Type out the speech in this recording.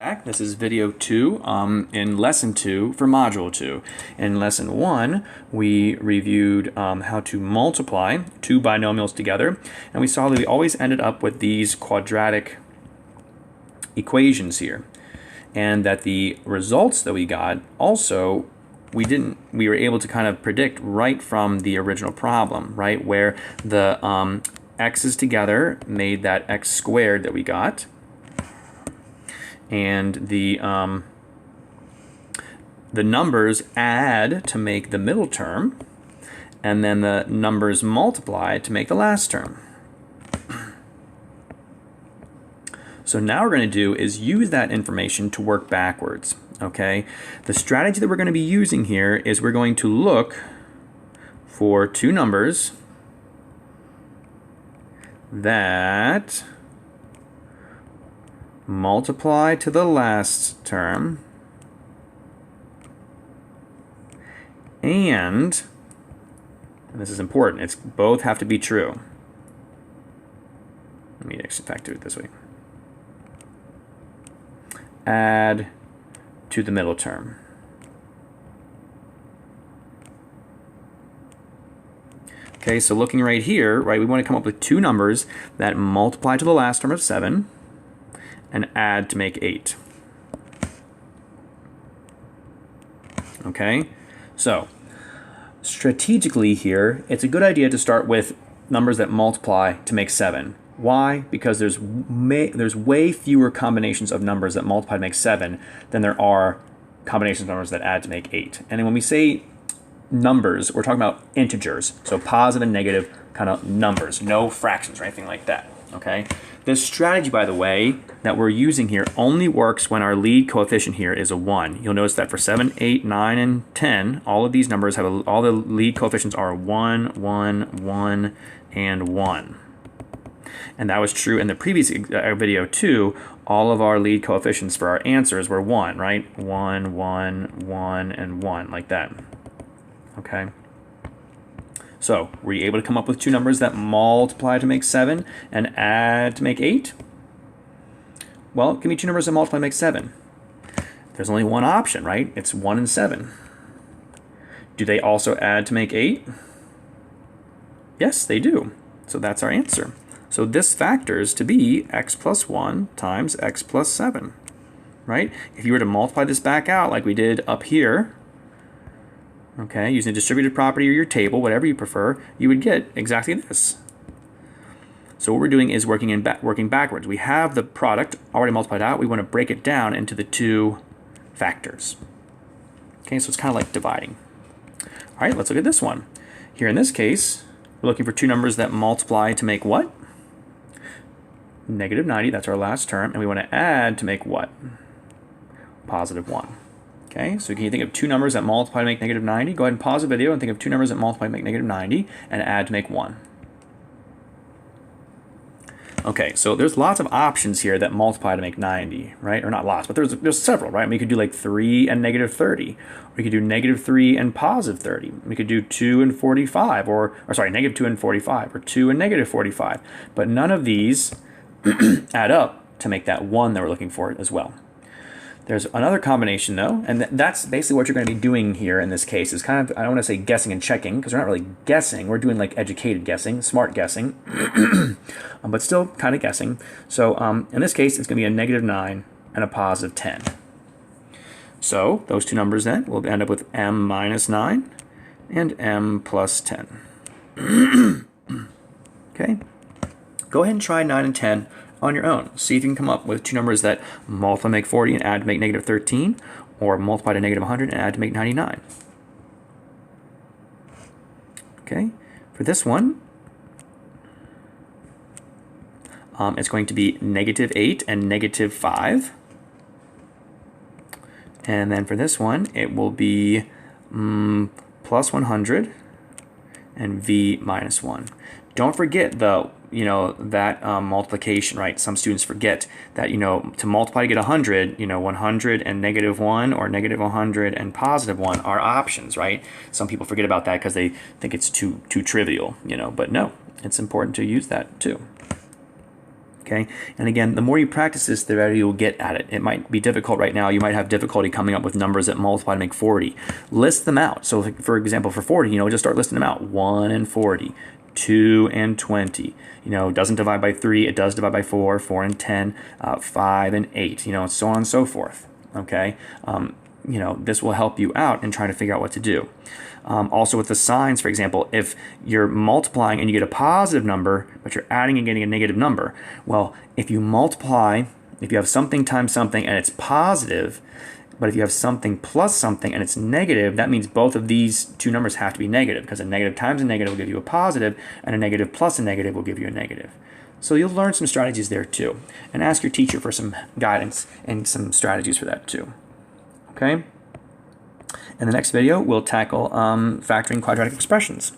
This is video 2 in lesson 2 for module 2. In lesson 1, we reviewed how to multiply two binomials together, and we saw that we always ended up with these quadratic equations here, and that the results that we got also we were able to kind of predict right from the original problem, right, where the x's together made that x squared that we got. And the numbers add to make the middle term, and then the numbers multiply to make the last term. So now what we're going to do is use that information to work backwards. Okay, the strategy that we're going to be using here is we're going to look for two numbers that multiply to the last term and this is important, it's both have to be true. Let me actually factor it this way. Add to the middle term. Okay, so looking right here, right, we want to come up with two numbers that multiply to the last term of 7 and add to make 8. Okay, so strategically here, it's a good idea to start with numbers that multiply to make 7. Why? Because there's way fewer combinations of numbers that multiply to make 7 than there are combinations of numbers that add to make 8. And then when we say numbers, we're talking about integers, so positive and negative kind of numbers, no fractions or anything like that. Okay. This strategy, by the way, that we're using here only works when our lead coefficient here is a 1. You'll notice that for 7, 8, 9, and 10, all of these numbers have all the lead coefficients are 1, 1, 1, and 1. And that was true in the previous video too. All of our lead coefficients for our answers were 1, right? 1, 1, 1, and 1, like that. Okay. So, were you able to come up with two numbers that multiply to make 7 and add to make 8? Well, give me two numbers that multiply to make 7. There's only one option, right? It's 1 and 7. Do they also add to make 8? Yes, they do. So that's our answer. So this factors to be x plus 1 times x plus 7, right? If you were to multiply this back out like we did up here, okay, using a distributed property or your table, whatever you prefer, you would get exactly this. So what we're doing is working backwards. We have the product already multiplied out. We want to break it down into the two factors. Okay, so it's kind of like dividing. All right, let's look at this one. Here in this case, we're looking for two numbers that multiply to make what? Negative 90, that's our last term, and we want to add to make what? Positive 1. Okay, so can you think of two numbers that multiply to make negative 90? Go ahead and pause the video and think of two numbers that multiply to make negative 90 and add to make 1. Okay, so there's lots of options here that multiply to make 90, right? Or not lots, but there's several, right? We could do like 3 and negative 30. We could do negative 3 and positive 30. We could do 2 and 45, or sorry, negative 2 and 45, or 2 and negative 45. But none of these add up to make that 1 that we're looking for as well. There's another combination though, and that's basically what you're going to be doing here in this case. Is kind of, I don't want to say guessing and checking, because we're not really guessing. We're doing like educated guessing, smart guessing, but still kind of guessing. So in this case, it's going to be a negative 9 and a positive 10. So those two numbers then will end up with m minus 9 and m plus 10. Okay, go ahead and try 9 and 10 on your own. See if you can come up with two numbers that multiply to make 40 and add to make negative 13, or multiply to negative 100 and add to make 99. Okay, for this one, it's going to be negative 8 and negative 5. And then for this one, it will be plus 100 and v minus 1. Don't forget though, that multiplication, right? Some students forget that, to multiply to get 100, 100 and negative 1 or negative 100 and positive 1 are options, right? Some people forget about that because they think it's too trivial, but no, it's important to use that too. Okay, and again, the more you practice this, the better you'll get at it. It might be difficult right now. You might have difficulty coming up with numbers that multiply to make 40. List them out. So, for example, for 40, just start listing them out. 1 and 40, 2 and 20. It doesn't divide by 3. It does divide by 4, 4 and 10, 5 and 8. And so on and so forth. Okay, this will help you out in trying to figure out what to do. Also with the signs, for example, if you're multiplying and you get a positive number, but you're adding and getting a negative number, well, if you multiply, if you have something times something and it's positive, but if you have something plus something and it's negative, that means both of these two numbers have to be negative, because a negative times a negative will give you a positive, and a negative plus a negative will give you a negative. So you'll learn some strategies there too, and ask your teacher for some guidance and some strategies for that too. Okay? In the next video, we'll tackle factoring quadratic expressions.